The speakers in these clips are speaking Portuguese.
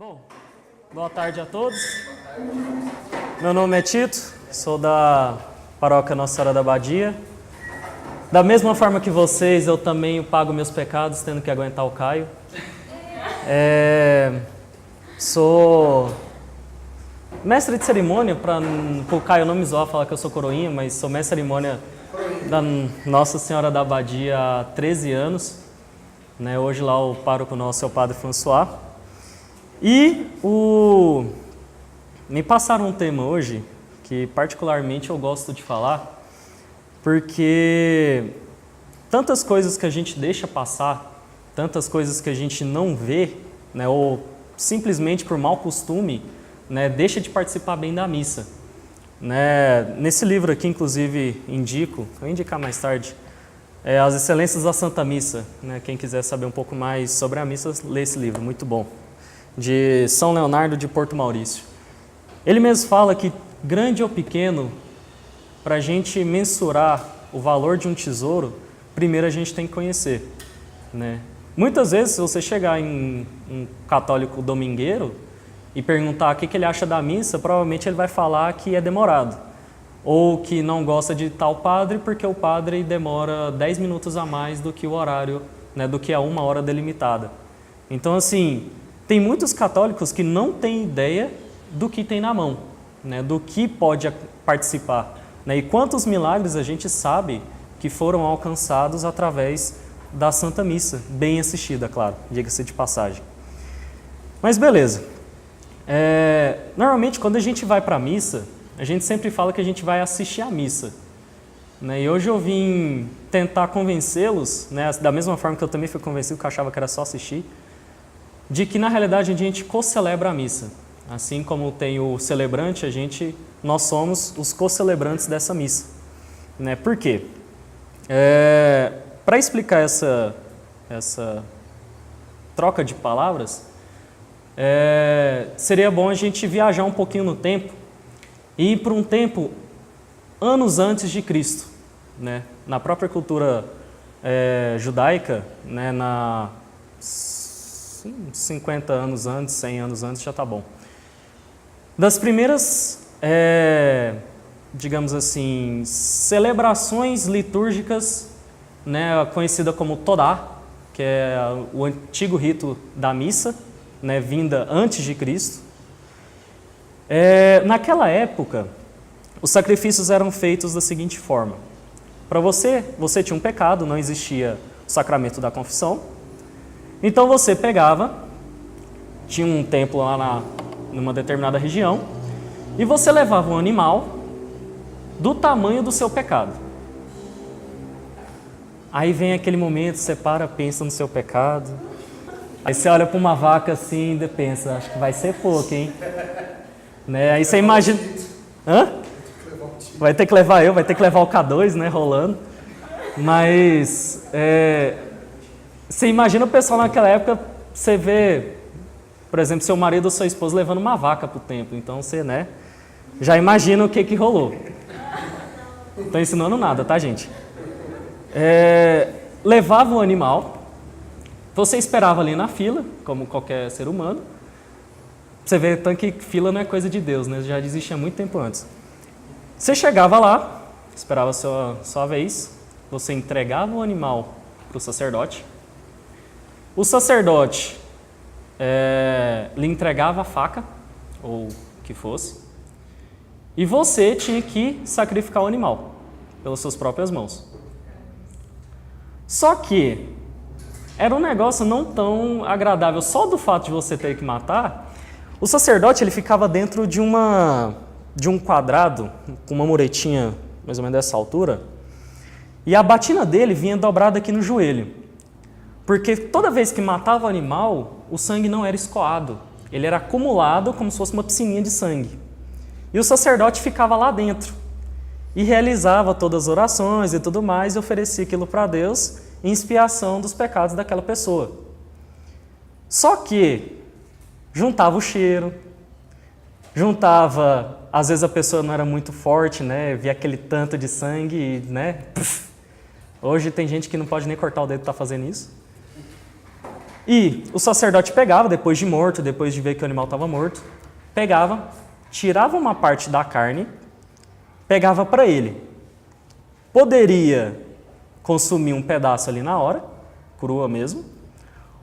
Bom, boa tarde a todos. Meu nome é Tito, sou da paróquia Nossa Senhora da Badia. Da mesma forma que vocês, eu também pago meus pecados, tendo que aguentar o Caio. Sou mestre de cerimônia, para o Caio não me zoar, falar que eu sou coroinha, mas sou mestre de cerimônia da Nossa Senhora da Badia há 13 anos. Hoje lá o pároco nosso é o Padre François. E me passaram um tema hoje que particularmente eu gosto de falar, porque tantas coisas que a gente deixa passar, tantas coisas que a gente não vê, ou simplesmente por mau costume, deixa de participar bem da missa. Nesse livro aqui, inclusive, vou indicar mais tarde, As Excelências da Santa Missa. Quem quiser saber um pouco mais sobre a missa, lê esse livro, muito bom. De São Leonardo de Porto Maurício. Ele mesmo fala que, grande ou pequeno, para a gente mensurar o valor de um tesouro, primeiro a gente tem que conhecer. Muitas vezes, se você chegar em um católico domingueiro e perguntar o que ele acha da missa, provavelmente ele vai falar que é demorado. Ou que não gosta de tal padre porque o padre demora 10 minutos a mais do que o horário, do que a 1 hora delimitada. Então, assim, tem muitos católicos que não têm ideia do que tem na mão, do que pode participar. E quantos milagres a gente sabe que foram alcançados através da Santa Missa, bem assistida, claro, diga-se de passagem. Mas beleza. Normalmente, quando a gente vai para a missa, a gente sempre fala que a gente vai assistir a missa. E hoje eu vim tentar convencê-los, da mesma forma que eu também fui convencido que eu achava que era só assistir, de que na realidade a gente co-celebra a missa. Assim como tem o celebrante, nós somos os co-celebrantes dessa missa. Por quê? Para explicar essa troca de palavras, seria bom a gente viajar um pouquinho no tempo e ir para um tempo anos antes de Cristo. Na própria cultura judaica, 50 anos antes, 100 anos antes, já está bom. Das primeiras, digamos assim, celebrações litúrgicas, conhecida como Torá, que é o antigo rito da missa, vinda antes de Cristo. Naquela época, os sacrifícios eram feitos da seguinte forma. Para você tinha um pecado, não existia o sacramento da confissão. Então você pegava, tinha um templo lá numa determinada região, e você levava um animal do tamanho do seu pecado. Aí vem aquele momento, você para, pensa no seu pecado, aí você olha para uma vaca assim e pensa, acho que vai ser pouco, hein? Aí você imagina... Hã? Vai ter que levar vai ter que levar o K2, rolando. Mas... Você imagina o pessoal naquela época, você vê, por exemplo, seu marido ou sua esposa levando uma vaca para o templo. Então você, já imagina o que rolou. Não estou ensinando nada, tá, gente? Levava o animal, você esperava ali na fila, como qualquer ser humano. Você vê tanto que fila não é coisa de Deus, já existia muito tempo antes. Você chegava lá, esperava a sua vez, você entregava o animal para o sacerdote. O sacerdote lhe entregava a faca, ou o que fosse, e você tinha que sacrificar o animal pelas suas próprias mãos. Só que era um negócio não tão agradável. Só do fato de você ter que matar, o sacerdote ele ficava dentro de um quadrado, com uma muretinha mais ou menos dessa altura, e a batina dele vinha dobrada aqui no joelho. Porque toda vez que matava o animal, o sangue não era escoado. Ele era acumulado como se fosse uma piscininha de sangue. E o sacerdote ficava lá dentro e realizava todas as orações e tudo mais e oferecia aquilo para Deus em expiação dos pecados daquela pessoa. Só que juntava o cheiro, às vezes a pessoa não era muito forte, via aquele tanto de sangue e, Hoje tem gente que não pode nem cortar o dedo para estar fazendo isso. E o sacerdote pegava, depois de morto, depois de ver que o animal estava morto, pegava, tirava uma parte da carne, pegava para ele. Poderia consumir um pedaço ali na hora, crua mesmo,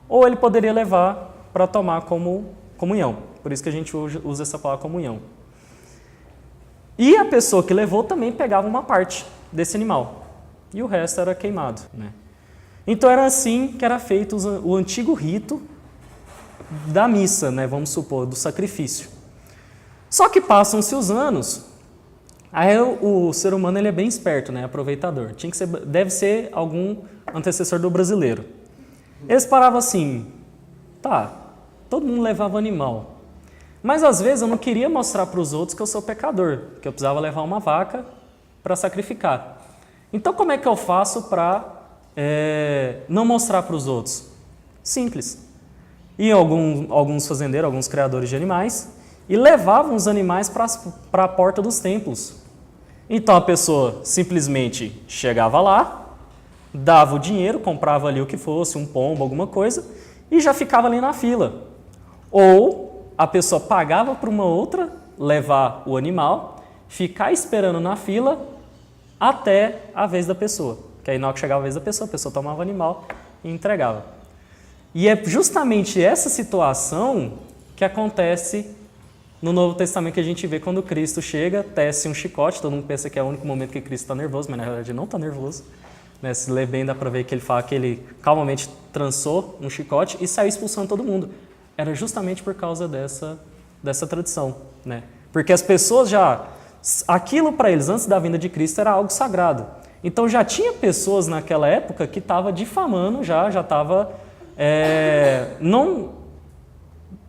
ou ele poderia levar para tomar como comunhão. Por isso que a gente usa essa palavra comunhão. E a pessoa que levou também pegava uma parte desse animal. E o resto era queimado, né? Então era assim que era feito o antigo rito da missa, né? Vamos supor, do sacrifício. Só que passam-se os anos, aí o ser humano ele é bem esperto, né? Aproveitador. Deve ser algum antecessor do brasileiro. Eles paravam assim, tá, todo mundo levava animal. Mas às vezes eu não queria mostrar para os outros que eu sou pecador, que eu precisava levar uma vaca para sacrificar. Então como é que eu faço para não mostrar para os outros? Simples. Iam alguns fazendeiros, alguns criadores de animais, e levavam os animais para a porta dos templos. Então a pessoa simplesmente chegava lá, dava o dinheiro, comprava ali o que fosse, um pombo, alguma coisa, e já ficava ali na fila. Ou a pessoa pagava para uma outra levar o animal, ficar esperando na fila até a vez da pessoa. Que aí na hora que chegava a vez da pessoa, a pessoa tomava o animal e entregava. E é justamente essa situação que acontece no Novo Testamento, que a gente vê quando Cristo chega, tece um chicote. Todo mundo pensa que é o único momento que Cristo está nervoso, mas na verdade ele não está nervoso. Né? Se ler bem, dá para ver que ele fala que ele calmamente trançou um chicote e saiu expulsando todo mundo. Era justamente por causa dessa tradição, né? Porque as pessoas aquilo para eles, antes da vinda de Cristo, era algo sagrado. Então já tinha pessoas naquela época que estavam difamando, já estava não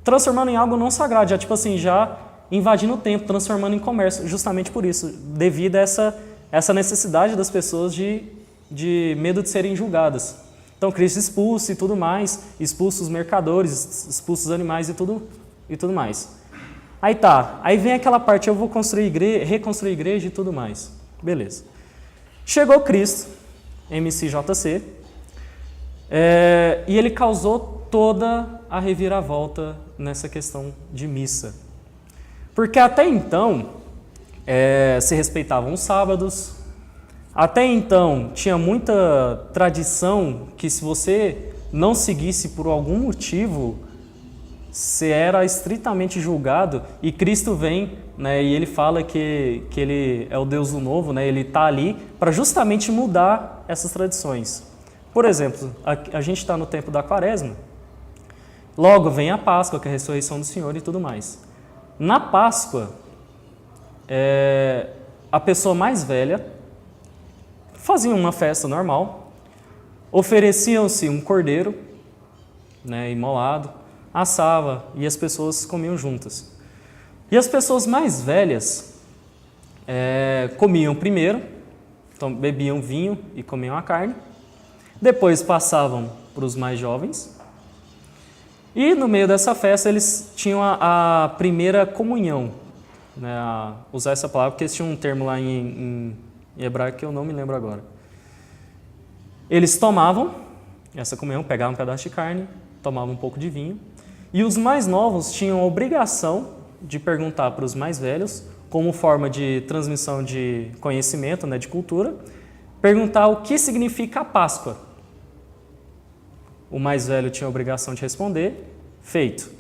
transformando em algo não sagrado, já tipo assim, já invadindo o templo, transformando em comércio, justamente por isso, devido a essa necessidade das pessoas de medo de serem julgadas. Então Cristo expulsa e tudo mais, expulsa os mercadores, expulsa os animais e tudo mais. Aí vem aquela parte, eu vou reconstruir igreja e tudo mais. Beleza. Chegou Cristo, MCJC, e ele causou toda a reviravolta nessa questão de missa. Porque até então se respeitavam os sábados. Até então, tinha muita tradição que se você não seguisse por algum motivo, você era estritamente julgado, e Cristo vem, né, e ele fala que ele é o Deus do novo, né, ele está ali para justamente mudar essas tradições. Por exemplo, a gente está no tempo da Quaresma, logo vem a Páscoa, que é a ressurreição do Senhor e tudo mais. Na Páscoa, a pessoa mais velha faziam uma festa normal, ofereciam-se um cordeiro, né, imolado, assava e as pessoas comiam juntas. E as pessoas mais velhas comiam primeiro, então bebiam vinho e comiam a carne, depois passavam para os mais jovens e no meio dessa festa eles tinham a primeira comunhão, né, usar essa palavra porque eles tinham um termo lá em hebraico que eu não me lembro agora. Eles tomavam essa comunhão, pegavam um pedaço de carne, tomavam um pouco de vinho, e os mais novos tinham a obrigação de perguntar para os mais velhos, como forma de transmissão de conhecimento, né, de cultura, perguntar o que significa a Páscoa. O mais velho tinha a obrigação de responder, feito.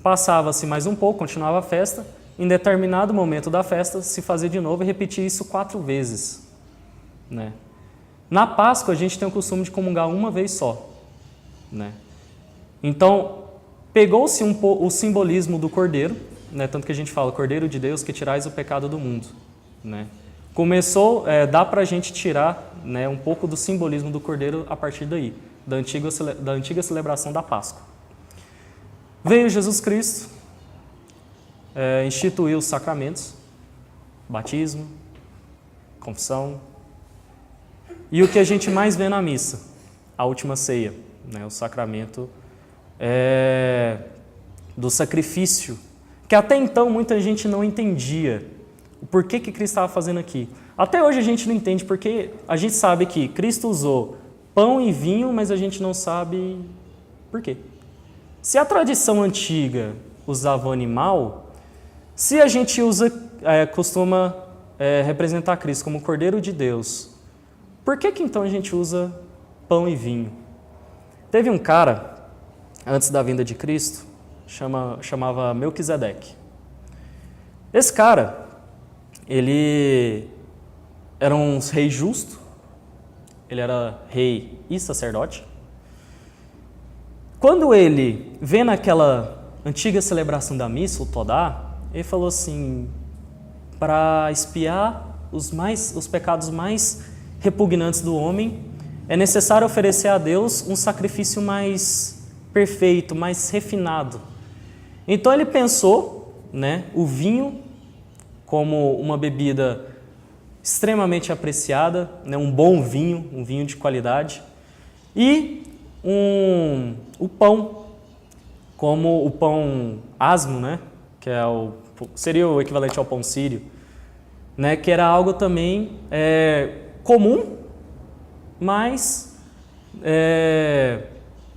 Passava-se mais um pouco, continuava a festa. Em determinado momento da festa, se fazia de novo e repetir isso 4 vezes. Né? Na Páscoa, a gente tem o costume de comungar uma vez só. Né? Então, pegou-se o simbolismo do cordeiro, né? Tanto que a gente fala, Cordeiro de Deus que tirais o pecado do mundo. Né? Dá para a gente tirar, né, um pouco do simbolismo do cordeiro a partir daí, da antiga celebração da Páscoa. Veio Jesus Cristo, instituiu os sacramentos, batismo, confissão, e o que a gente mais vê na missa, a última ceia, né, o sacramento do sacrifício, que até então muita gente não entendia o porquê que Cristo estava fazendo aqui. Até hoje a gente não entende, porque a gente sabe que Cristo usou pão e vinho, mas a gente não sabe Por quê? Se a tradição antiga usava o animal, se a gente costuma representar Cristo como Cordeiro de Deus, por que então a gente usa pão e vinho? Teve um cara, antes da vinda de Cristo, chamava Melquisedeque. Esse cara, ele era um rei justo, ele era rei e sacerdote. Quando ele vê naquela antiga celebração da missa, o Todá, ele falou assim, para expiar os pecados mais repugnantes do homem, é necessário oferecer a Deus um sacrifício mais perfeito, mais refinado. Então ele pensou, o vinho como uma bebida extremamente apreciada, um bom vinho, um vinho de qualidade, e o pão, como o pão asmo, que seria o equivalente ao pão sírio, que era algo também comum, mas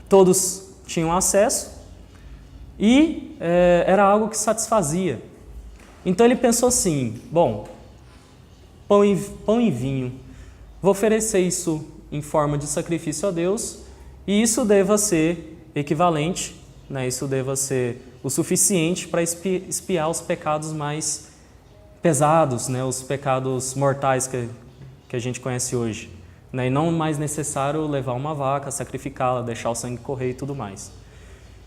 todos tinham acesso e era algo que satisfazia. Então ele pensou assim, bom, pão e vinho, vou oferecer isso em forma de sacrifício a Deus e isso deva ser equivalente, isso deva ser o suficiente para expiar os pecados mais pesados, os pecados mortais que a gente conhece hoje. E não mais necessário levar uma vaca, sacrificá-la, deixar o sangue correr e tudo mais.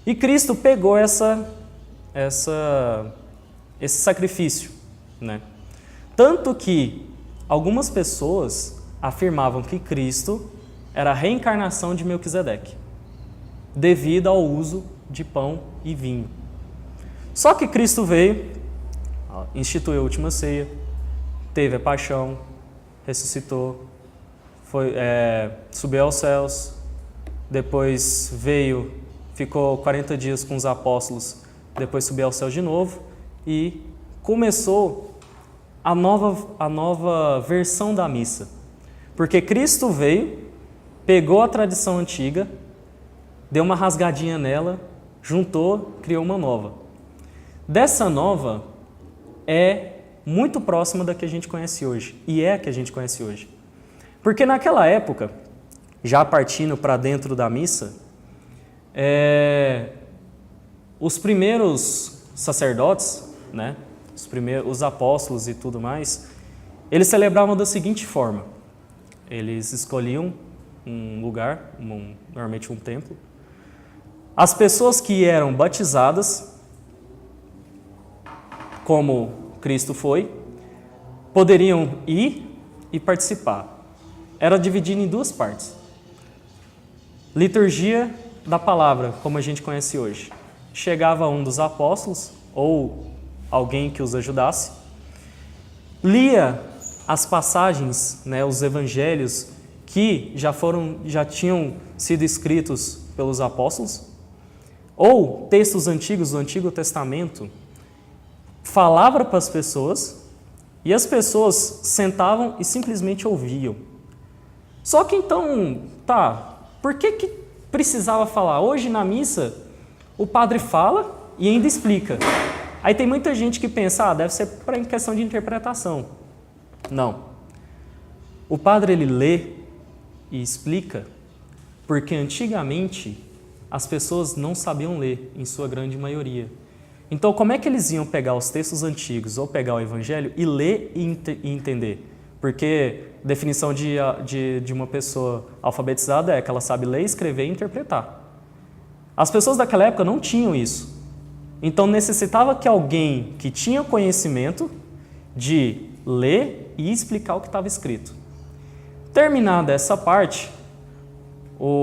E Cristo pegou esse sacrifício. Tanto que algumas pessoas afirmavam que Cristo era a reencarnação de Melquisedeque, devido ao uso de pão e vinho. Só que Cristo veio, instituiu a última ceia, teve a paixão, ressuscitou, subiu aos céus, depois veio, ficou 40 dias com os apóstolos, depois subiu aos céus de novo e começou a nova versão da missa. Porque Cristo veio, pegou a tradição antiga, deu uma rasgadinha nela, juntou, criou uma nova. Dessa nova é muito próxima da que a gente conhece hoje, e é a que a gente conhece hoje. Porque naquela época, já partindo para dentro da missa, os primeiros sacerdotes, os apóstolos e tudo mais, eles celebravam da seguinte forma. Eles escolhiam um lugar, normalmente um templo. As pessoas que eram batizadas, como Cristo foi, poderiam ir e participar. Era dividido em duas partes. Liturgia da palavra, como a gente conhece hoje. Chegava um dos apóstolos, ou alguém que os ajudasse, lia as passagens, os evangelhos que já tinham sido escritos pelos apóstolos, ou textos antigos do Antigo Testamento, falava para as pessoas e as pessoas sentavam e simplesmente ouviam. Só que então, por que precisava falar? Hoje na missa, o padre fala e ainda explica. Aí tem muita gente que pensa, deve ser para questão de interpretação. Não. O padre ele lê e explica porque antigamente as pessoas não sabiam ler, em sua grande maioria. Então, como é que eles iam pegar os textos antigos ou pegar o evangelho e ler e entender? Porque a definição de uma pessoa alfabetizada é que ela sabe ler, escrever e interpretar. As pessoas daquela época não tinham isso. Então, necessitava que alguém que tinha conhecimento de ler e explicar o que estava escrito. Terminada essa parte,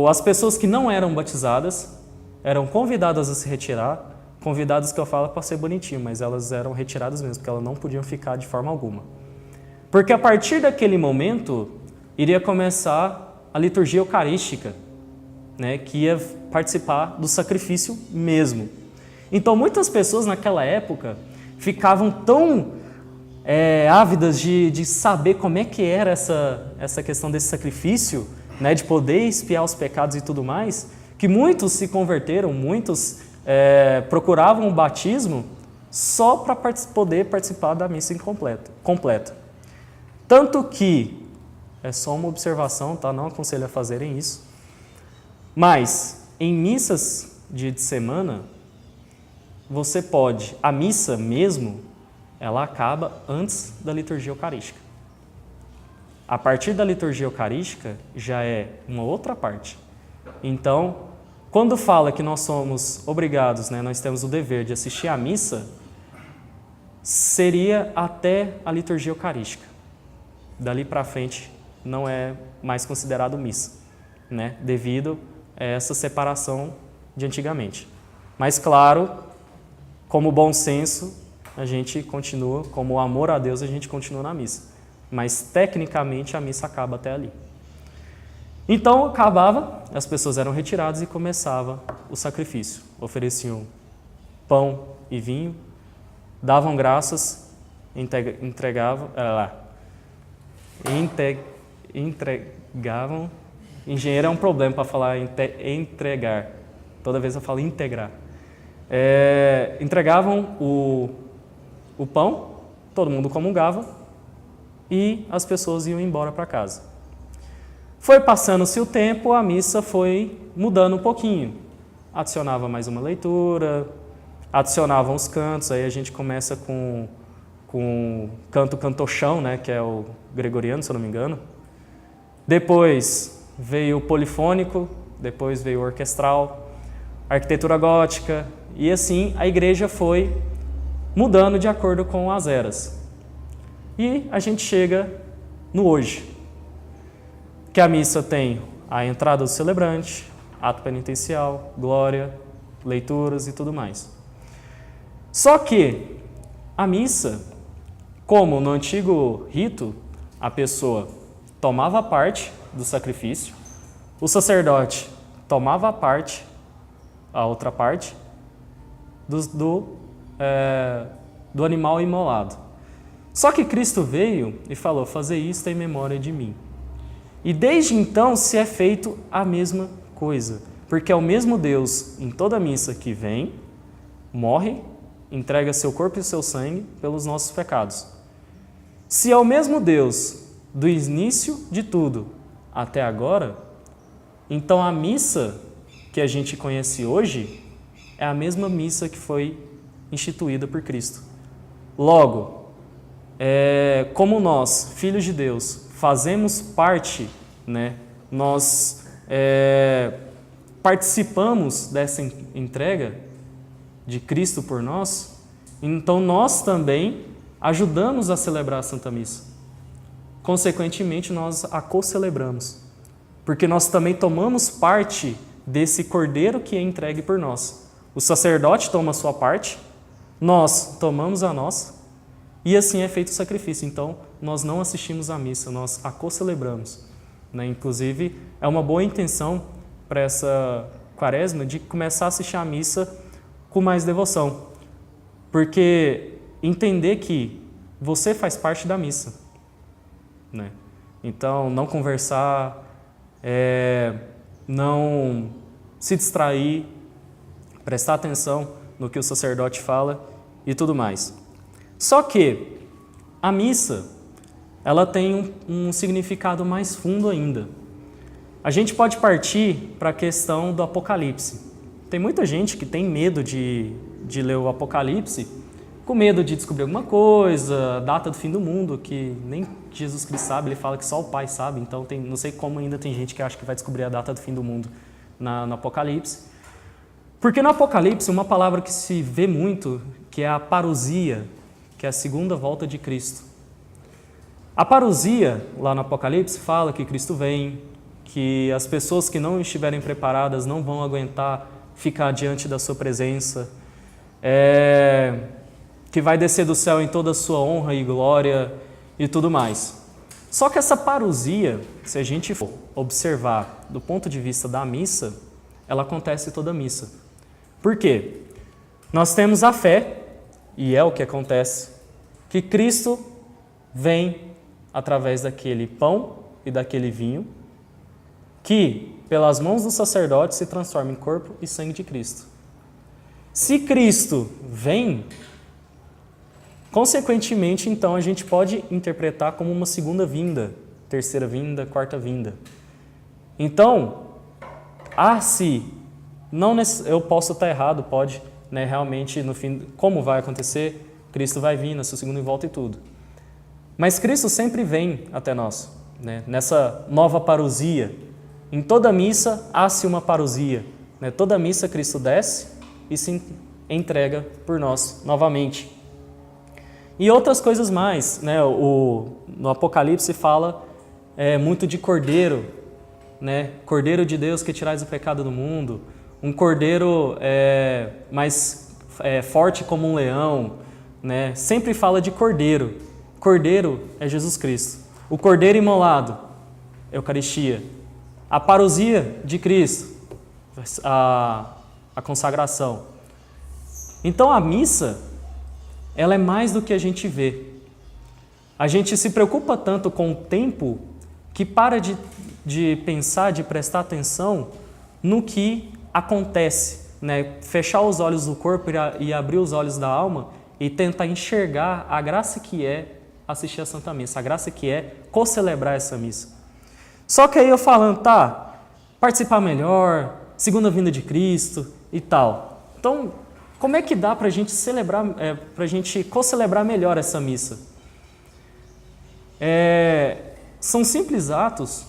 as pessoas que não eram batizadas eram convidadas a se retirar, convidadas que eu falo para ser bonitinho, mas elas eram retiradas mesmo, porque elas não podiam ficar de forma alguma. Porque a partir daquele momento, iria começar a liturgia eucarística, que ia participar do sacrifício mesmo. Então, muitas pessoas naquela época ficavam tão ávidas de saber como é que era essa questão desse sacrifício, de poder expiar os pecados e tudo mais, que muitos se converteram, muitos procuravam o batismo só para poder participar da missa completa. Tanto que, é só uma observação, tá? Não aconselho a fazerem isso, mas em missas dia de semana, você pode, a missa mesmo, ela acaba antes da liturgia eucarística. A partir da liturgia eucarística já é uma outra parte. Então, quando fala que nós somos obrigados, nós temos o dever de assistir à missa, seria até a liturgia eucarística. Dali para frente não é mais considerado missa, devido a essa separação de antigamente. Mas claro, como bom senso, a gente continua, como amor a Deus, a gente continua na missa. Mas tecnicamente a missa acaba até ali. Então acabava, as pessoas eram retiradas e começava o sacrifício. Ofereciam pão e vinho, davam graças, entregavam, engenheiro é um problema para falar entregar, toda vez eu falo integrar. Entregavam o pão, todo mundo comungava e as pessoas iam embora para casa. Foi passando-se o tempo, a missa foi mudando um pouquinho. Adicionava mais uma leitura, adicionavam os cantos, aí a gente começa com o canto cantochão, que é o gregoriano, se eu não me engano. Depois veio o polifônico, depois veio o orquestral, a arquitetura gótica, e assim a igreja foi mudando de acordo com as eras. E a gente chega no hoje, que a missa tem a entrada do celebrante, ato penitencial, glória, leituras e tudo mais. Só que a missa, como no antigo rito, a pessoa tomava parte do sacrifício, o sacerdote tomava parte, a outra parte, do animal imolado. Só que Cristo veio e falou, fazer isto em memória de mim. E desde então se é feito a mesma coisa, porque é o mesmo Deus em toda missa que vem, morre, entrega seu corpo e seu sangue pelos nossos pecados. Se é o mesmo Deus do início de tudo até agora, então a missa que a gente conhece hoje é a mesma missa que foi instituída por Cristo. Logo, como nós, filhos de Deus, fazemos parte, nós participamos dessa entrega de Cristo por nós, então nós também ajudamos a celebrar a Santa Missa. Consequentemente, nós a co-celebramos, porque nós também tomamos parte desse cordeiro que é entregue por nós. O sacerdote toma a sua parte, nós tomamos a nossa, e assim é feito o sacrifício. Então, nós não assistimos à missa, nós a co-celebramos. Inclusive, é uma boa intenção para essa quaresma de começar a assistir à missa com mais devoção. Porque entender que você faz parte da missa. Então, não conversar, não se distrair, prestar atenção no que o sacerdote fala e tudo mais. Só que a missa, ela tem um significado mais fundo ainda. A gente pode partir para a questão do Apocalipse. Tem muita gente que tem medo de ler o Apocalipse, com medo de descobrir alguma coisa, data do fim do mundo, que nem Jesus Cristo sabe, ele fala que só o Pai sabe, então não sei como ainda tem gente que acha que vai descobrir a data do fim do mundo no Apocalipse. Porque no Apocalipse, uma palavra que se vê muito, que é a parousia, que é a segunda volta de Cristo. A parousia, lá no Apocalipse, fala que Cristo vem, que as pessoas que não estiverem preparadas não vão aguentar ficar diante da sua presença, que vai descer do céu em toda a sua honra e glória e tudo mais. Só que essa parousia, se a gente for observar do ponto de vista da missa, ela acontece toda a missa. Por quê? Nós temos a fé, e é o que acontece, que Cristo vem através daquele pão e daquele vinho, que pelas mãos do sacerdote, se transforma em corpo e sangue de Cristo. Se Cristo vem, consequentemente, então, a gente pode interpretar como uma segunda vinda, terceira vinda, quarta vinda. Então, não, eu posso estar errado, pode, né, realmente, no fim, como vai acontecer? Cristo vai vir na sua segunda volta e tudo. Mas Cristo sempre vem até nós, né, nessa nova parousia. Em toda missa, há-se uma parousia. Né, toda missa, Cristo desce e se entrega por nós novamente. E outras coisas mais, né, no Apocalipse fala muito de cordeiro, né, cordeiro de Deus que tirais o pecado do mundo, um cordeiro mais forte como um leão, né, sempre fala de cordeiro. Cordeiro é Jesus Cristo. O cordeiro imolado, Eucaristia. A parousia de Cristo, a consagração. Então a missa, ela é mais do que a gente vê. A gente se preocupa tanto com o tempo que para de pensar, de prestar atenção no que acontece, né? Fechar os olhos do corpo e abrir os olhos da alma e tentar enxergar a graça que é assistir a Santa Missa, a graça que é co-celebrar essa missa. Só que aí eu falando, participar melhor, segunda vinda de Cristo e tal. Então, como é que dá para a gente celebrar, para a gente co-celebrar melhor essa missa? São simples atos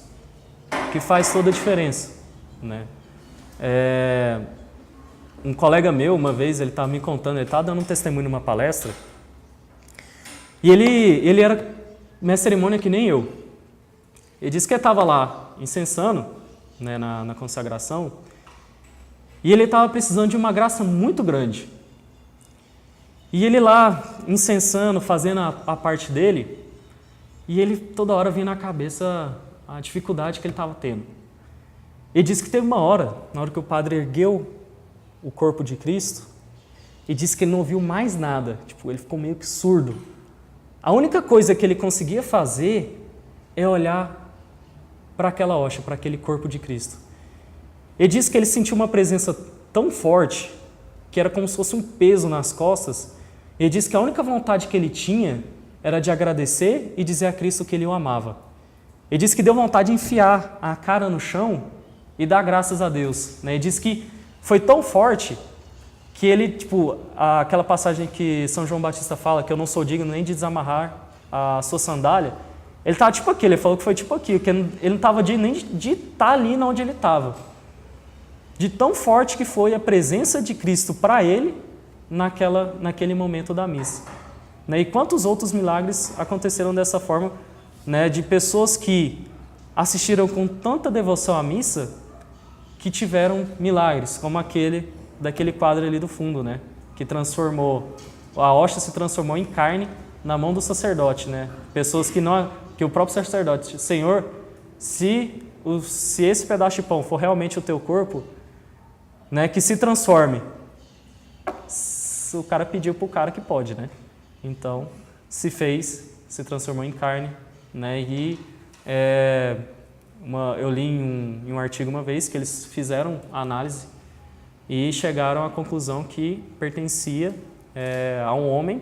que faz toda a diferença, né? Um colega meu, uma vez, ele estava me contando, ele estava dando um testemunho numa palestra, e ele era mestre de cerimônia que nem eu. Ele disse que ele estava lá incensando, né, na consagração, e ele estava precisando de uma graça muito grande. E ele lá, incensando, fazendo a parte dele, e ele toda hora vinha na cabeça a dificuldade que ele estava tendo. Ele disse que teve uma hora, na hora que o padre ergueu o corpo de Cristo, e disse que ele não ouviu mais nada, ele ficou meio que surdo. A única coisa que ele conseguia fazer é olhar para aquela hóstia, para aquele corpo de Cristo. Ele disse que ele sentiu uma presença tão forte, que era como se fosse um peso nas costas. Ele disse que a única vontade que ele tinha era de agradecer e dizer a Cristo que ele o amava. Ele disse que deu vontade de enfiar a cara no chão e dar graças a Deus. Né? Ele disse que foi tão forte que ele, aquela passagem que São João Batista fala, que eu não sou digno nem de desamarrar a sua sandália, ele estava tipo aquilo, ele falou que foi tipo aquilo, que ele não estava nem de estar ali onde ele estava. De tão forte que foi a presença de Cristo para ele naquele momento da missa. Né? E quantos outros milagres aconteceram dessa forma, né? De pessoas que assistiram com tanta devoção à missa que tiveram milagres, como daquele quadro ali do fundo, né? Que a hóstia se transformou em carne na mão do sacerdote, né? Pessoas que o próprio sacerdote, Senhor, se esse pedaço de pão for realmente o teu corpo, né, que se transforme. O cara pediu para o cara que pode, né? Então, se transformou em carne, né? E eu li em um artigo uma vez que eles fizeram a análise e chegaram à conclusão que pertencia a um homem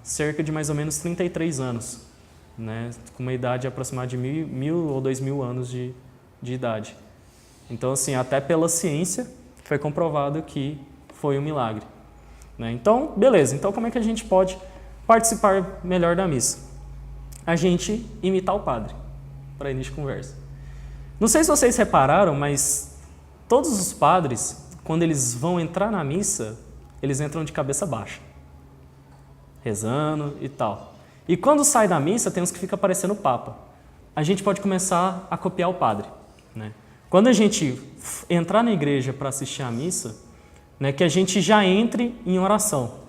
cerca de mais ou menos 33 anos, né? Com uma idade aproximada de 1.000 ou 2.000 anos de idade. Então, assim, até pela ciência foi comprovado que foi um milagre. Né? Então, beleza. Então, como é que a gente pode participar melhor da missa? A gente imitar o padre, para início de conversa. Não sei se vocês repararam, mas todos os padres, quando eles vão entrar na missa, eles entram de cabeça baixa, rezando e tal. E quando sai da missa, tem uns que fica parecendo o Papa. A gente pode começar a copiar o padre. Né? Quando a gente entrar na igreja para assistir à missa, né, que a gente já entre em oração.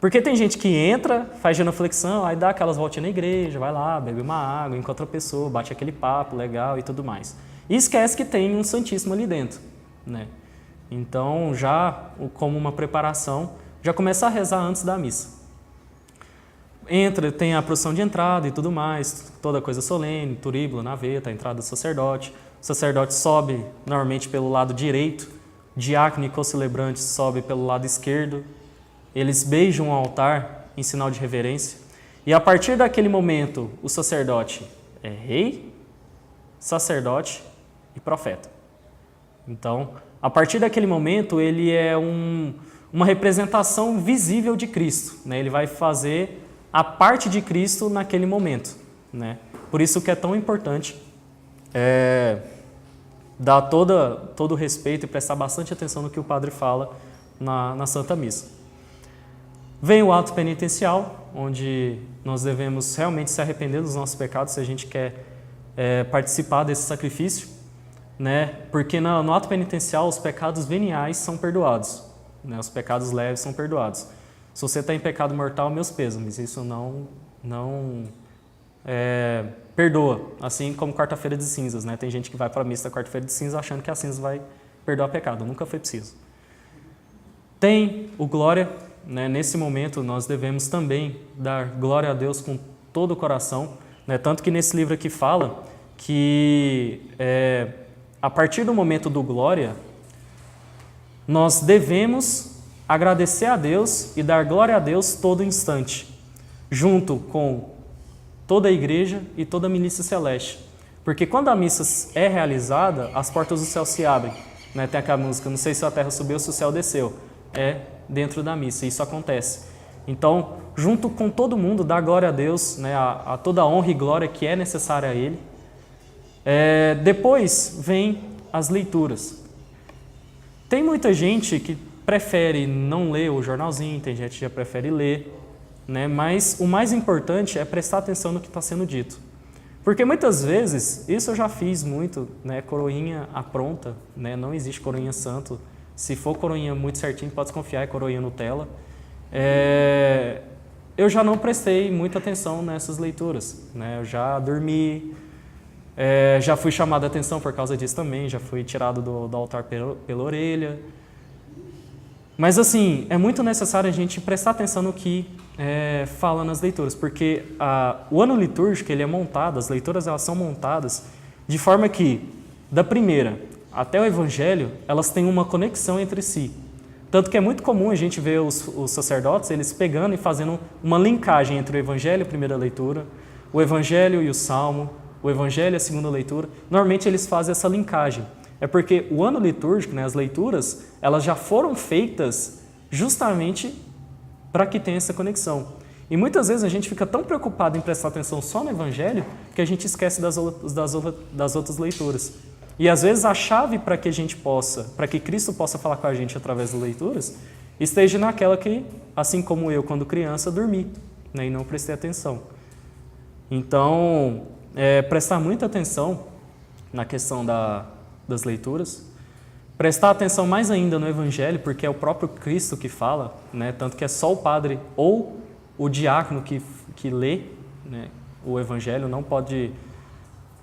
Porque tem gente que entra, faz genuflexão, aí dá aquelas voltinhas na igreja, vai lá, bebe uma água, encontra a pessoa, bate aquele papo legal e tudo mais. E esquece que tem um Santíssimo ali dentro. Né? Então, já como uma preparação, já começa a rezar antes da missa. Entra, tem a procissão de entrada e tudo mais, toda coisa solene, turíbulo, naveta, a entrada do sacerdote. sacerdote sobe normalmente pelo lado direito, diácono e co-celebrante sobe pelo lado esquerdo. Eles beijam o altar em sinal de reverência. E a partir daquele momento, o sacerdote é rei, sacerdote e profeta. Então, a partir daquele momento, ele é uma representação visível de Cristo, né? Ele vai fazer a parte de Cristo naquele momento, né? Por isso que é tão importante dar todo o respeito e prestar bastante atenção no que o padre fala na Santa Missa. Vem o ato penitencial, onde nós devemos realmente se arrepender dos nossos pecados se a gente quer participar desse sacrifício, né? Porque no ato penitencial os pecados veniais são perdoados, né? Os pecados leves são perdoados. Se você está em pecado mortal, meus pêsames, isso não perdoa, assim como quarta-feira de cinzas, né? Tem gente que vai para a missa da quarta-feira de cinzas achando que a cinza vai perdoar pecado, nunca foi preciso. Tem o glória, né? Nesse momento nós devemos também dar glória a Deus com todo o coração, né? Tanto que nesse livro aqui fala que a partir do momento do glória, nós devemos agradecer a Deus e dar glória a Deus todo instante, junto com toda a igreja e toda a milícia celeste. Porque quando a missa é realizada, as portas do céu se abrem, né? Tem aquela música, não sei se a terra subiu ou se o céu desceu. É dentro da missa, isso acontece. Então, junto com todo mundo, dá glória a Deus, né? A toda a honra e glória que é necessária a Ele. Depois vem as leituras. Tem muita gente que prefere não ler o jornalzinho, tem gente que já prefere ler, né? Mas o mais importante é prestar atenção no que está sendo dito. Porque muitas vezes, isso eu já fiz muito, né? Coroinha apronta, né? Não existe coroinha santo. Se for coroinha muito certinho, pode desconfiar, é coroinha Nutella. Eu já não prestei muita atenção nessas leituras, né? Eu já dormi, já fui chamado a atenção por causa disso também, já fui tirado do altar pela orelha. Mas assim, é muito necessário a gente prestar atenção no que fala nas leituras, porque o ano litúrgico ele é montado, as leituras elas são montadas de forma que, da primeira até o Evangelho, elas têm uma conexão entre si. Tanto que é muito comum a gente ver os sacerdotes eles pegando e fazendo uma linkagem entre o Evangelho e a primeira leitura, o Evangelho e o Salmo, o Evangelho e a segunda leitura. Normalmente eles fazem essa linkagem. É porque o ano litúrgico, né, as leituras, elas já foram feitas justamente para que tenha essa conexão. E muitas vezes a gente fica tão preocupado em prestar atenção só no Evangelho que a gente esquece das outras leituras. E às vezes a chave para que a gente para que Cristo possa falar com a gente através das leituras, esteja naquela que, assim como eu quando criança, dormi, né, e não prestei atenção. Então, prestar muita atenção na questão das leituras, prestar atenção mais ainda no Evangelho, porque é o próprio Cristo que fala, né? Tanto que é só o padre ou o diácono que lê, né, o Evangelho, não pode...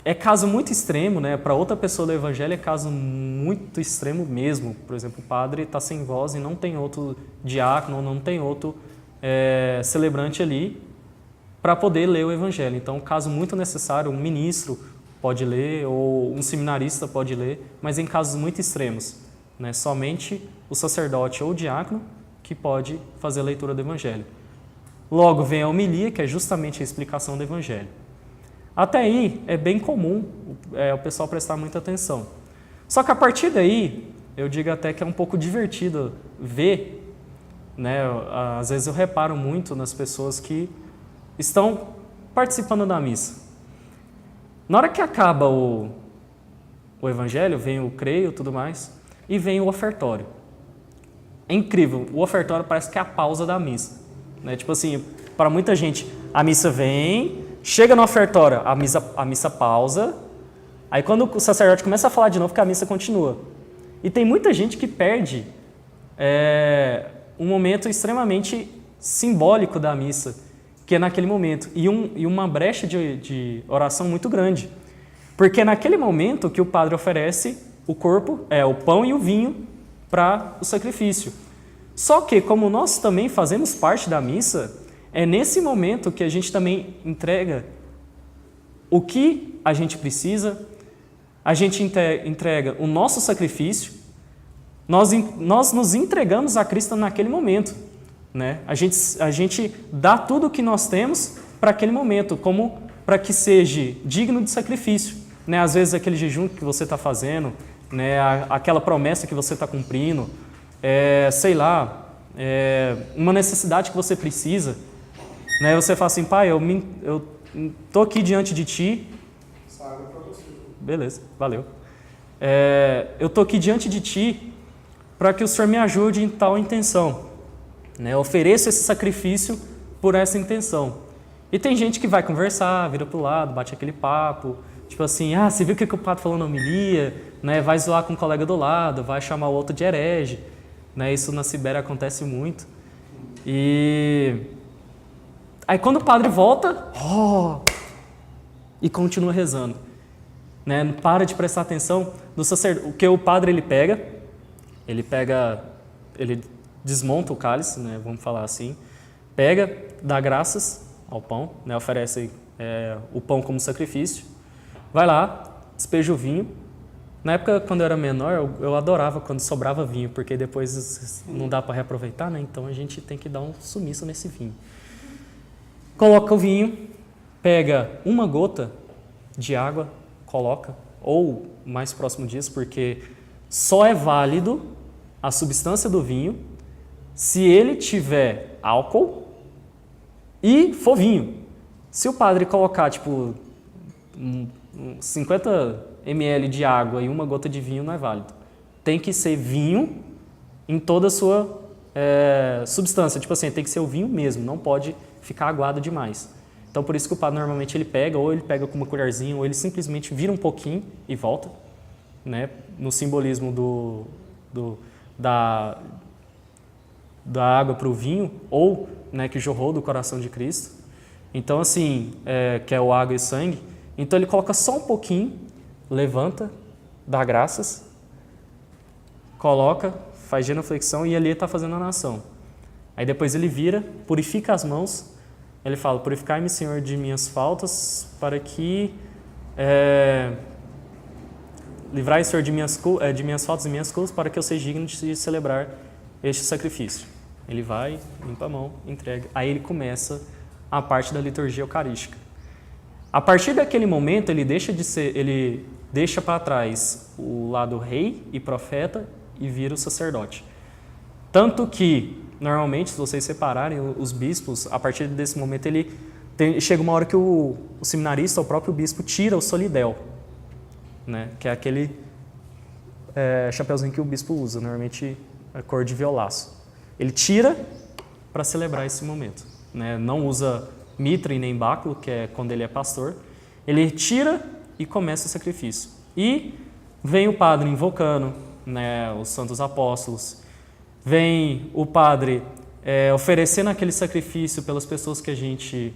É caso muito extremo, né? Para outra pessoa do Evangelho é caso muito extremo mesmo. Por exemplo, o padre está sem voz e não tem outro diácono, não tem outro celebrante ali para poder ler o Evangelho. Então, caso muito necessário, um ministro pode ler ou um seminarista pode ler, mas em casos muito extremos, né? Somente o sacerdote ou o diácono que pode fazer a leitura do Evangelho. Logo vem a homilia, que é justamente a explicação do Evangelho. Até aí é bem comum o pessoal prestar muita atenção. Só que a partir daí, eu digo até que é um pouco divertido ver, né? Às vezes eu reparo muito nas pessoas que estão participando da missa. Na hora que acaba o Evangelho, vem o creio e tudo mais, e vem o ofertório. É incrível, o ofertório parece que é a pausa da missa, né? Tipo assim, para muita gente, a missa vem, chega no ofertório, a missa pausa, aí quando o sacerdote começa a falar de novo, que a missa continua. E tem muita gente que perde um momento extremamente simbólico da missa, que é naquele momento, e uma brecha de oração muito grande. Porque é naquele momento que o padre oferece o corpo, o pão e o vinho para o sacrifício. Só que, como nós também fazemos parte da missa, é nesse momento que a gente também entrega o que a gente precisa, a gente entrega o nosso sacrifício, nós nos entregamos a Cristo naquele momento, né? A gente dá tudo o que nós temos para aquele momento, como para que seja digno de sacrifício, né? Às vezes aquele jejum que você está fazendo, né? Aquela promessa que você está cumprindo, sei lá, uma necessidade que você precisa, né? Você fala assim, pai, eu estou aqui diante de ti. Beleza, valeu. Eu estou aqui diante de ti para que o Senhor me ajude em tal intenção, né? Eu ofereço esse sacrifício por essa intenção. E tem gente que vai conversar, vira para o lado, bate aquele papo, tipo assim, você viu o que o padre falou na homilia, né? Vai zoar com o colega do lado, vai chamar o outro de herege, né? Isso na Sibéria acontece muito. E aí quando o padre volta, e continua rezando, né? Não para de prestar atenção no sacerdote. O que o padre ele desmonta o cálice, né? Vamos falar assim, dá graças ao pão, né? Oferece o pão como sacrifício, vai lá, despeja o vinho. Na época, quando eu era menor, eu adorava quando sobrava vinho, porque depois não dá para reaproveitar, né? Então a gente tem que dar um sumiço nesse vinho. Coloca o vinho, pega uma gota de água, coloca, ou mais próximo disso, porque só é válido a substância do vinho se ele tiver álcool e for vinho. Se o padre colocar, 50 ml de água e uma gota de vinho, não é válido. Tem que ser vinho em toda a sua substância. Tem que ser o vinho mesmo, não pode ficar aguado demais. Então, por isso que o padre normalmente ele pega com uma colherzinha, ou ele simplesmente vira um pouquinho e volta, né? No simbolismo da água para o vinho, ou, né, que jorrou do coração de Cristo. Então, assim, que é o água e sangue. Então, ele coloca só um pouquinho, levanta, dá graças, coloca, faz genuflexão e ali ele está fazendo a nação. Aí depois ele vira, purifica as mãos, ele fala, purificai-me, Senhor, de minhas faltas, para que... livrai, Senhor, de minhas faltas e minhas culpas, para que eu seja digno de celebrar este sacrifício. Ele vai, limpa a mão, entrega. Aí ele começa a parte da liturgia eucarística. A partir daquele momento, ele deixa para trás o lado rei e profeta e vira o sacerdote. Tanto que, normalmente, se vocês separarem os bispos, a partir desse momento, chega uma hora que o seminarista, o próprio bispo, tira o solidel, né? Que é aquele chapeuzinho que o bispo usa, normalmente a cor de violaço. Ele tira para celebrar esse momento, né? Não usa mitra e nem báculo, que é quando ele é pastor. Ele tira e começa o sacrifício. E vem o padre invocando, né, os santos apóstolos. Vem o padre oferecendo aquele sacrifício pelas pessoas que a gente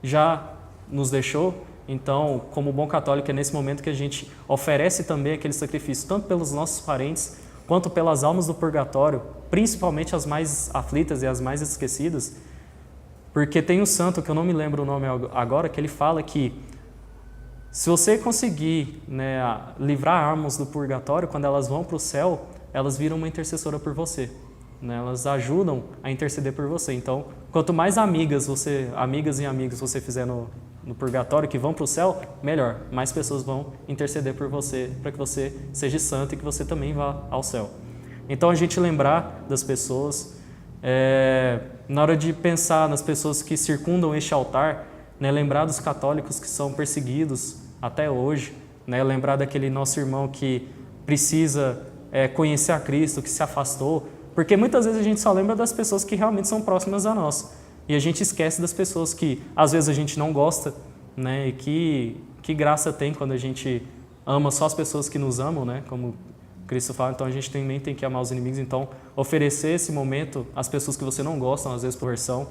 já nos deixou. Então, como bom católico, é nesse momento que a gente oferece também aquele sacrifício, tanto pelos nossos parentes, quanto pelas almas do purgatório, principalmente as mais aflitas e as mais esquecidas. Porque tem um santo, que eu não me lembro o nome agora, que ele fala que se você conseguir, né, livrar almas do purgatório, quando elas vão para o céu, elas viram uma intercessora por você, né? Elas ajudam a interceder por você. Então, quanto mais amigas e amigos você fizer no purgatório, que vão para o céu, melhor. Mais pessoas vão interceder por você, para que você seja santo e que você também vá ao céu. Então, a gente lembrar das pessoas, na hora de pensar nas pessoas que circundam este altar, né, lembrar dos católicos que são perseguidos até hoje, né, lembrar daquele nosso irmão que precisa conhecer a Cristo, que se afastou, porque muitas vezes a gente só lembra das pessoas que realmente são próximas a nós. E a gente esquece das pessoas que, às vezes, a gente não gosta, né? E que graça tem quando a gente ama só as pessoas que nos amam, né? Como Cristo fala, então a gente também tem que amar os inimigos. Então, oferecer esse momento às pessoas que você não gosta, às vezes por versão.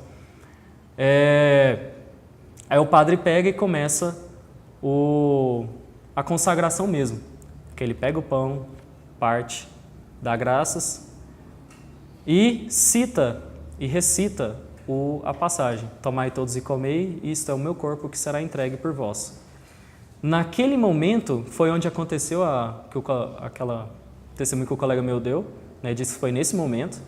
Aí o padre pega e começa a consagração mesmo. Que ele pega o pão, parte, dá graças e cita e recita a passagem. Tomai todos e comei, isto é o meu corpo que será entregue por vós. Naquele momento foi onde aconteceu aquela testemunho que o colega meu deu, né, disse que foi nesse momento,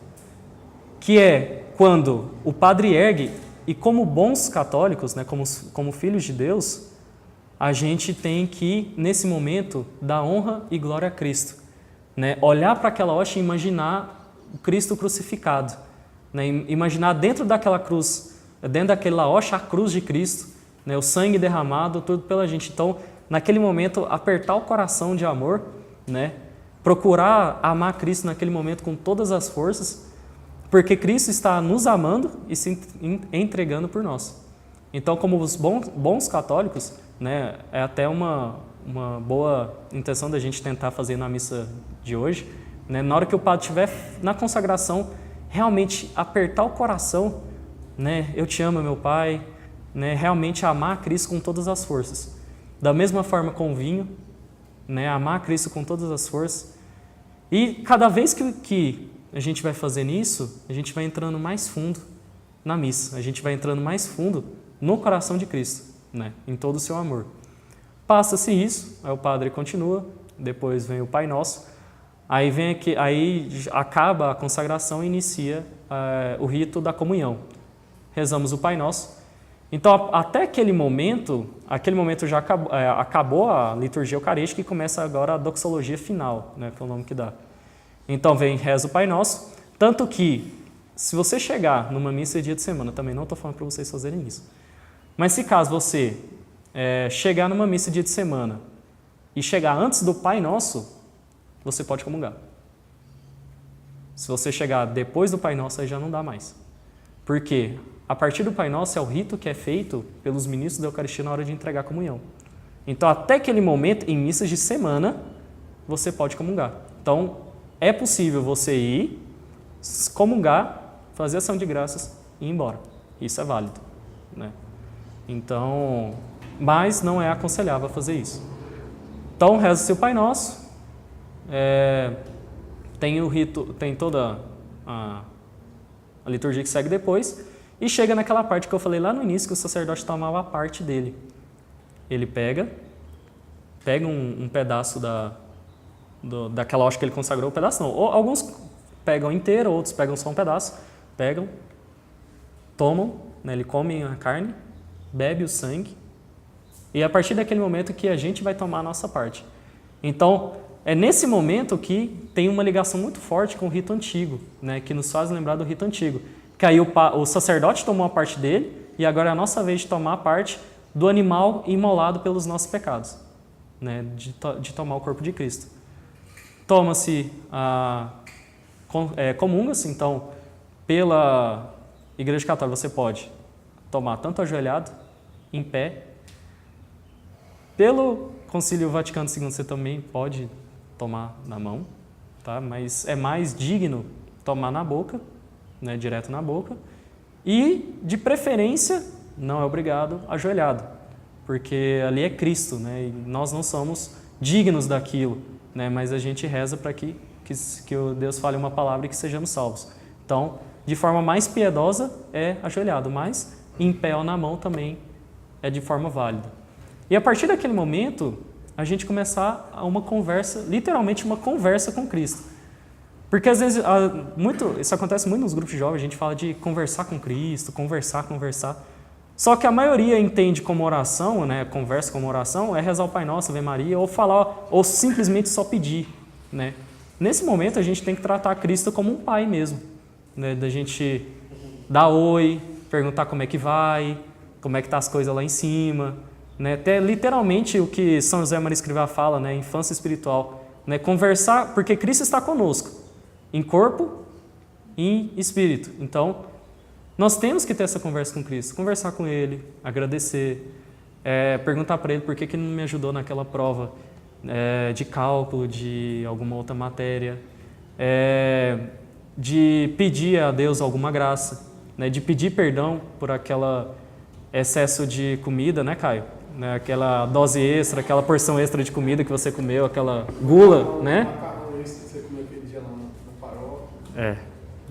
que é quando o padre ergue, e como bons católicos, né, como filhos de Deus, a gente tem que, nesse momento, dar honra e glória a Cristo. Né? Olhar para aquela hóstia e imaginar o Cristo crucificado. Né? Imaginar dentro daquela cruz, dentro daquela hóstia, a cruz de Cristo, né? O sangue derramado, tudo pela gente. Então, naquele momento, apertar o coração de amor, né? Procurar amar Cristo naquele momento com todas as forças, porque Cristo está nos amando e se entregando por nós. Então, como os bons católicos, né, é até uma boa intenção da gente tentar fazer na missa de hoje, né, na hora que o padre estiver na consagração, realmente apertar o coração, né, eu te amo, meu Pai, né, realmente amar Cristo com todas as forças. Da mesma forma com o vinho, né, amar Cristo com todas as forças. E cada vez que a gente vai fazendo isso, a gente vai entrando mais fundo na missa, a gente vai entrando mais fundo no coração de Cristo, né, em todo o seu amor. Passa-se isso, aí o padre continua, depois vem o Pai Nosso, aí acaba a consagração e inicia o rito da comunhão. Rezamos o Pai Nosso. Então, até aquele momento já acabou a liturgia eucarística e começa agora a doxologia final, né, que é o nome que dá. Então, reza o Pai Nosso, tanto que, se você chegar numa missa de dia de semana, também não estou falando para vocês fazerem isso, mas se caso você chegar numa missa dia de semana e chegar antes do Pai Nosso, você pode comungar. Se você chegar depois do Pai Nosso, aí já não dá mais. Por quê? A partir do Pai Nosso é o rito que é feito pelos ministros da Eucaristia na hora de entregar a comunhão. Então, até aquele momento, em missas de semana, você pode comungar. Então, é possível você ir, comungar, fazer ação de graças e ir embora. Isso é válido, né? Então, mas não é aconselhável fazer isso. Então, reza-se o Pai Nosso, tem o rito, tem toda a liturgia que segue depois, e chega naquela parte que eu falei lá no início, que o sacerdote tomava a parte dele. Ele pega um pedaço daquela hóstia que ele consagrou, um pedaço não. Ou alguns pegam inteiro, outros pegam só um pedaço, tomam, né, ele come a carne, bebe o sangue, e é a partir daquele momento que a gente vai tomar a nossa parte. Então, é nesse momento que tem uma ligação muito forte com o rito antigo, né, que nos faz lembrar do rito antigo. Que aí o sacerdote tomou a parte dele, e agora é a nossa vez de tomar a parte do animal imolado pelos nossos pecados, né, de tomar o corpo de Cristo. Toma-se, comunga-se, então, pela Igreja Católica você pode tomar tanto ajoelhado, em pé. Pelo Concílio Vaticano II você também pode tomar na mão, tá? Mas é mais digno tomar na boca, né, direto na boca, e, de preferência, não é obrigado ajoelhado, porque ali é Cristo, né, e nós não somos dignos daquilo, né, mas a gente reza para que o Deus fale uma palavra e que sejamos salvos. Então, de forma mais piedosa é ajoelhado, mas em pé ou na mão também é de forma válida. E a partir daquele momento, a gente começar uma conversa, literalmente uma conversa com Cristo. Porque às vezes, isso acontece muito nos grupos de jovens, a gente fala de conversar com Cristo, conversar. Só que a maioria entende como oração, né, conversa como oração, é rezar o Pai Nosso, Ave Maria, ou falar, ou simplesmente só pedir, né. Nesse momento a gente tem que tratar Cristo como um pai mesmo, né, da gente dar oi, perguntar como é que vai, como é que tá as coisas lá em cima, né, até literalmente o que São José Maria Escrivá fala, né, infância espiritual, né, conversar, porque Cristo está conosco, em corpo e em espírito. Então, nós temos que ter essa conversa com Cristo, conversar com Ele, agradecer, perguntar para Ele por que Ele não me ajudou naquela prova de cálculo, de alguma outra matéria, de pedir a Deus alguma graça, né, de pedir perdão por aquele excesso de comida, né, Caio? Né, aquela dose extra, aquela porção extra de comida que você comeu, aquela gula, né?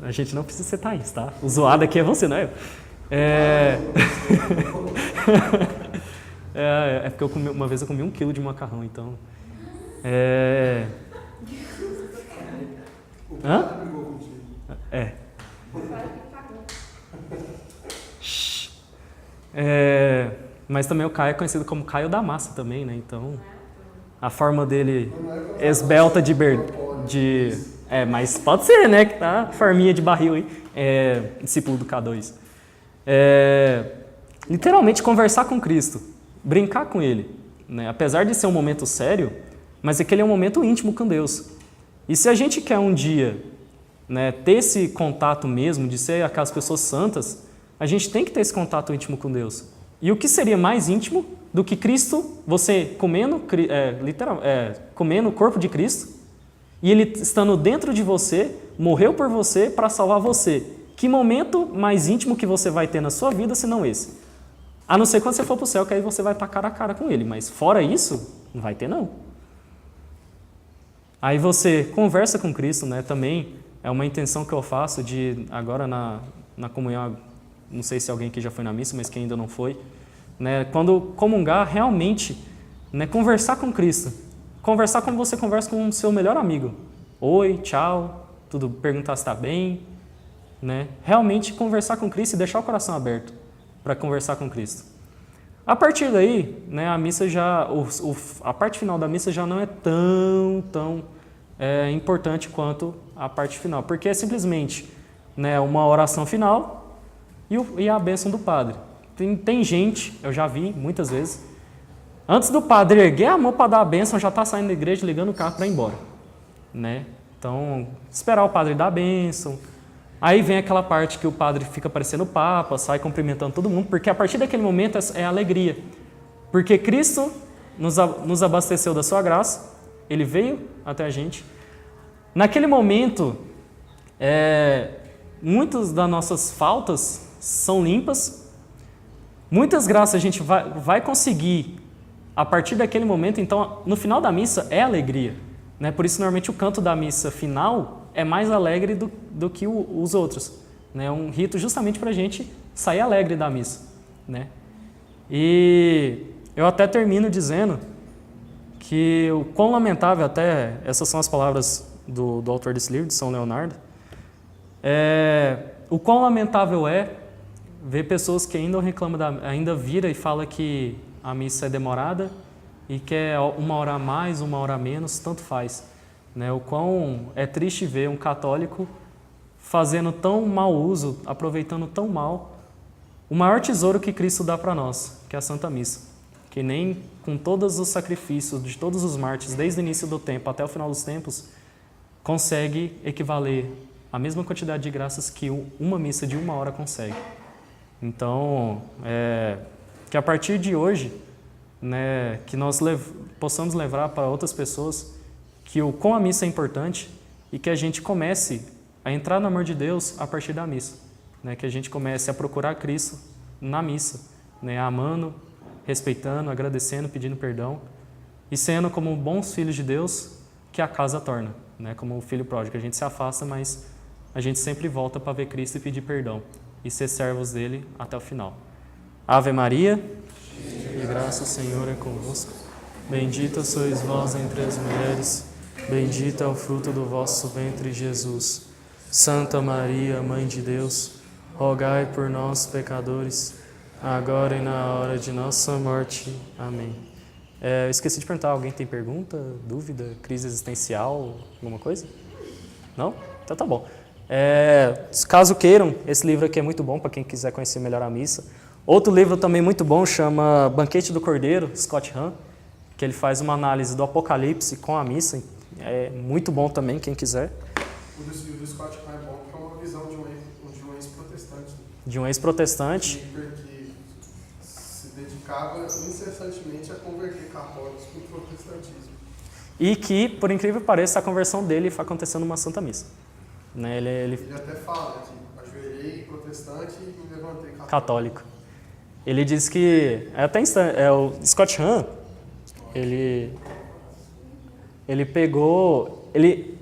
A gente não precisa ser Thaís, tá? O zoado aqui é você, não é eu. É porque uma vez eu comi 1 quilo de macarrão, então... Hã? Mas também o Caio é conhecido como Caio da Massa também, né? Então, a forma dele esbelta mas pode ser, né? Que tá forminha de barril aí. Discípulo do K2. Literalmente conversar com Cristo, brincar com Ele, né? Apesar de ser um momento sério, mas é que ele é um momento íntimo com Deus. E se a gente quer um dia, né, ter esse contato mesmo, de ser aquelas pessoas santas, a gente tem que ter esse contato íntimo com Deus. E o que seria mais íntimo do que Cristo, você comendo o corpo de Cristo, e Ele estando dentro de você, morreu por você para salvar você. Que momento mais íntimo que você vai ter na sua vida, se não esse? A não ser quando você for para o céu, que aí você vai estar cara a cara com Ele. Mas fora isso, não vai ter não. Aí você conversa com Cristo, né? Também é uma intenção que eu faço de, agora na comunhão, não sei se alguém aqui já foi na missa, mas quem ainda não foi, né? Quando comungar, realmente, né, conversar com Cristo. Conversar como você conversa com o seu melhor amigo. Oi, tchau, tudo, perguntar se está bem, né? Realmente conversar com Cristo e deixar o coração aberto para conversar com Cristo. A partir daí, né, a missa a parte final da missa já não é tão importante quanto a parte final, porque é simplesmente, né, uma oração final e a bênção do padre. Tem gente, eu já vi muitas vezes, antes do padre erguer a mão para dar a bênção, já está saindo da igreja, ligando o carro para ir embora, né? Então, esperar o padre dar a bênção. Aí vem aquela parte que o padre fica parecendo o Papa, sai cumprimentando todo mundo, porque a partir daquele momento é alegria. Porque Cristo nos abasteceu da sua graça, Ele veio até a gente. Naquele momento, muitas das nossas faltas são limpas, muitas graças a gente vai conseguir a partir daquele momento. Então, no final da missa é alegria, né? Por isso, normalmente, o canto da missa final é mais alegre do que os outros, né? É um rito justamente para a gente sair alegre da missa, né? E eu até termino dizendo que o quão lamentável, até essas são as palavras do autor desse livro, de São Leonardo, o quão lamentável é ver pessoas que ainda vira e fala que a missa é demorada e quer 1 hora a mais, 1 hora a menos, tanto faz. Né, o quão é triste ver um católico fazendo tão mau uso, aproveitando tão mal o maior tesouro que Cristo dá para nós, que é a Santa Missa, que nem com todos os sacrifícios de todos os mártires, desde o início do tempo até o final dos tempos, consegue equivaler a mesma quantidade de graças que uma missa de 1 hora consegue. Então, que a partir de hoje, né, que nós possamos levar para outras pessoas que com a missa é importante e que a gente comece a entrar no amor de Deus a partir da missa, né? Que a gente comece a procurar Cristo na missa, né? Amando, respeitando, agradecendo, pedindo perdão e sendo como bons filhos de Deus que a casa torna, né? Como o filho pródigo, a gente se afasta, mas a gente sempre volta para ver Cristo e pedir perdão e ser servos dele até o final. Ave Maria, de graça o Senhor é convosco, bendita sois vós entre as mulheres, bendito é o fruto do vosso ventre, Jesus. Santa Maria, Mãe de Deus, rogai por nós, pecadores, agora e na hora de nossa morte. Amém. Eu esqueci de perguntar, alguém tem pergunta, dúvida, crise existencial, alguma coisa? Não? Então tá bom. Caso queiram, esse livro aqui é muito bom para quem quiser conhecer melhor a missa. Outro livro também muito bom chama Banquete do Cordeiro, Scott Hahn, que ele faz uma análise do Apocalipse com a missa. É muito bom também, quem quiser. O do Scott Hahn é bom porque é uma visão de um ex-protestante. De um ex-protestante. Que se dedicava incessantemente a converter católicos para o protestantismo. E que, por incrível que pareça, a conversão dele foi acontecendo numa Santa Missa. Né? Ele até fala que ajoelhei protestante e me levantei católico. Ele diz que, o Scott Hahn, ele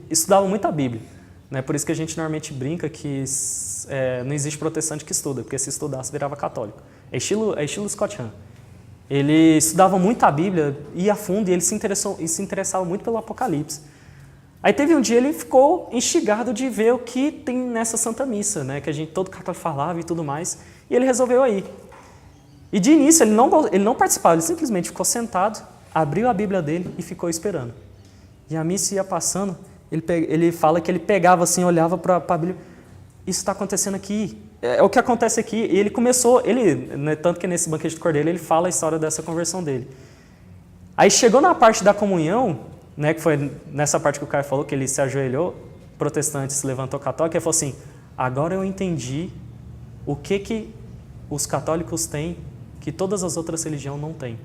estudava muito a Bíblia, né? Por isso que a gente normalmente brinca que não existe protestante que estuda, porque se estudasse virava católico. É estilo Scott Hahn. Ele estudava muito a Bíblia, ia a fundo, e ele se interessava muito pelo Apocalipse. Aí teve um dia ele ficou instigado de ver o que tem nessa Santa Missa, né, que todo católico falava e tudo mais, e ele resolveu ir. E de início ele não participava, ele simplesmente ficou sentado, abriu a Bíblia dele e ficou esperando. E a missa ia passando, ele fala que ele pegava assim, olhava para a Bíblia, isso está acontecendo aqui, é o que acontece aqui. E ele começou, né, tanto que nesse banquete do Cordeiro ele fala a história dessa conversão dele. Aí chegou na parte da comunhão, né, que foi nessa parte que o Caio falou, que ele se ajoelhou, protestante se levantou católico, e falou assim, agora eu entendi o que os católicos têm que todas as outras religiões não têm.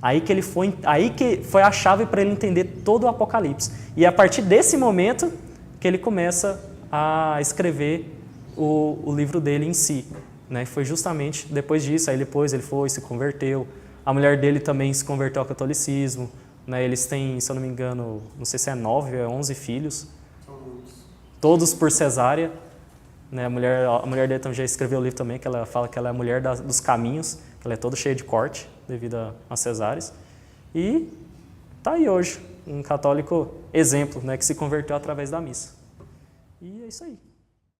Aí que foi a chave para ele entender todo o Apocalipse. E é a partir desse momento que ele começa a escrever o livro dele em si, né? Foi justamente depois disso, aí depois ele foi, se converteu. A mulher dele também se converteu ao catolicismo, né? Eles têm, se eu não me engano, não sei se é 9 ou 11 filhos, todos por cesárea. Né? A mulher dele também já escreveu o livro também, que ela fala que ela é a mulher dos caminhos, que ela é toda cheia de corte devido a cesáreas. E está aí hoje, um católico exemplo, né, que se converteu através da missa. E é isso aí.